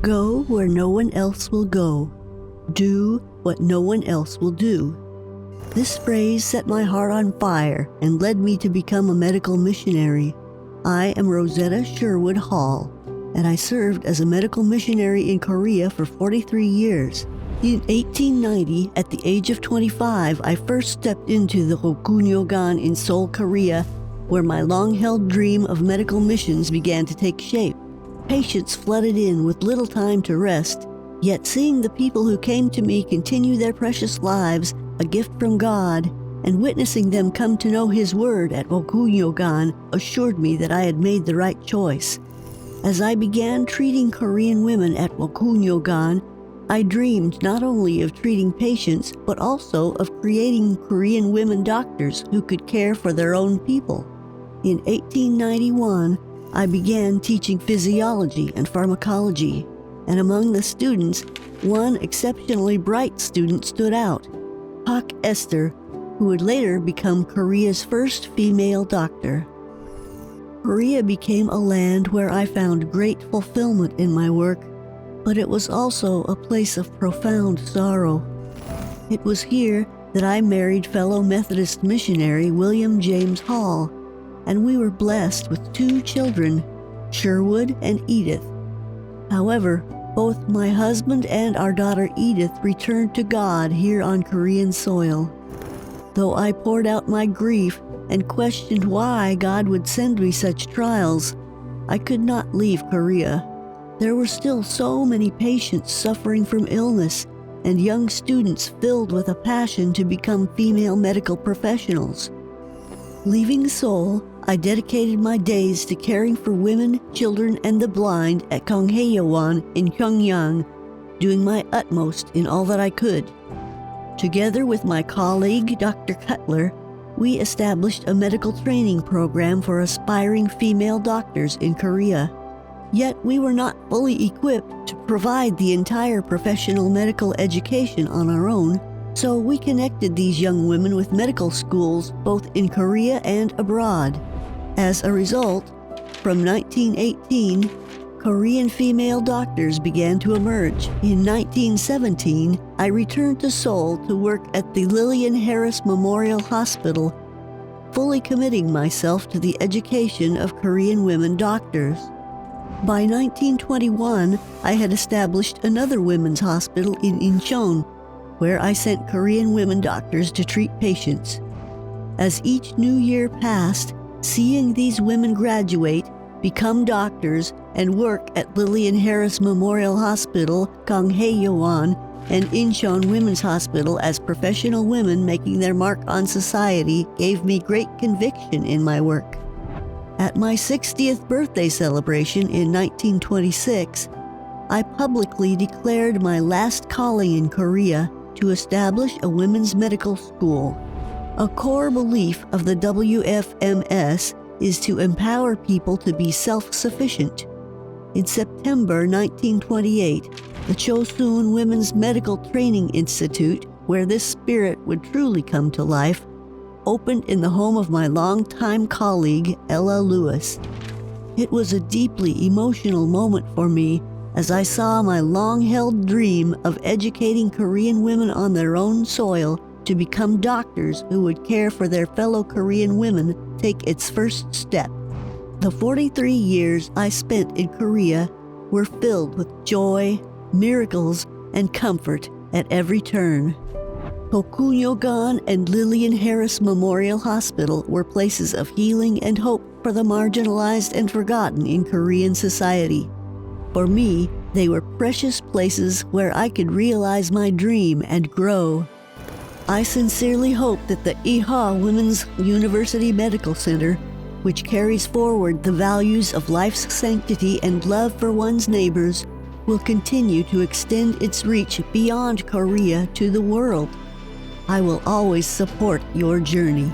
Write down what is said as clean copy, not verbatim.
Go where no one else will go. Do what no one else will do. This phrase set my heart on fire and led me to become a medical missionary. I am Rosetta Sherwood Hall, and I served as a medical missionary in Korea for 43 years. In 1890, at the age of 25, I first stepped into the Rokunyogan in Seoul, Korea, where my long-held dream of medical missions began to take shape. Patients flooded in with little time to rest, yet seeing the people who came to me continue their precious lives, a gift from God, and witnessing them come to know His Word at Rokunyogan assured me that I had made the right choice. As I began treating Korean women at Rokunyogan, I dreamed not only of treating patients, but also of creating Korean women doctors who could care for their own people. In 1891, I began teaching physiology and pharmacology, and among the students, one exceptionally bright student stood out, Pak Esther, who would later become Korea's first female doctor. Korea became a land where I found great fulfillment in my work, but it was also a place of profound sorrow. It was here that I married fellow Methodist missionary William James Hall, and we were blessed with 2 children, Sherwood and Edith. However, both my husband and our daughter Edith returned to God here on Korean soil. Though I poured out my grief and questioned why God would send me such trials, I could not leave Korea. There were still so many patients suffering from illness and young students filled with a passion to become female medical professionals. Leaving Seoul, I dedicated my days to caring for women, children, and the blind at Gyeonghaeyewan in Pyongyang, doing my utmost in all that I could. Together with my colleague, Dr. Cutler, we established a medical training program for aspiring female doctors in Korea. Yet we were not fully equipped to provide the entire professional medical education on our own, so we connected these young women with medical schools both in Korea and abroad. As a result, from 1918, Korean female doctors began to emerge. In 1917, I returned to Seoul to work at the Lillian Harris Memorial Hospital, fully committing myself to the education of Korean women doctors. By 1921, I had established another women's hospital in Incheon, where I sent Korean women doctors to treat patients. As each new year passed, seeing these women graduate, become doctors, and work at Lillian Harris Memorial Hospital, Gyeonghaeyewan, and Incheon Women's Hospital as professional women making their mark on society gave me great conviction in my work. At my 60th birthday celebration in 1926, I publicly declared my last calling in Korea to establish a women's medical school. A core belief of the WFMS is to empower people to be self-sufficient. In September 1928, the Chosun Women's Medical Training Institute, where this spirit would truly come to life, opened in the home of my longtime colleague, Ella Lewis. It was a deeply emotional moment for me as I saw my long-held dream of educating Korean women on their own soil to become doctors who would care for their fellow Korean women take its first step. The 43 years I spent in Korea were filled with joy, miracles, and comfort at every turn. Rokunyogan and Lillian Harris Memorial Hospital were places of healing and hope for the marginalized and forgotten in Korean society. For me, they were precious places where I could realize my dream and grow. I sincerely hope that the Iha Women's University Medical Center, which carries forward the values of life's sanctity and love for one's neighbors, will continue to extend its reach beyond Korea to the world. I will always support your journey.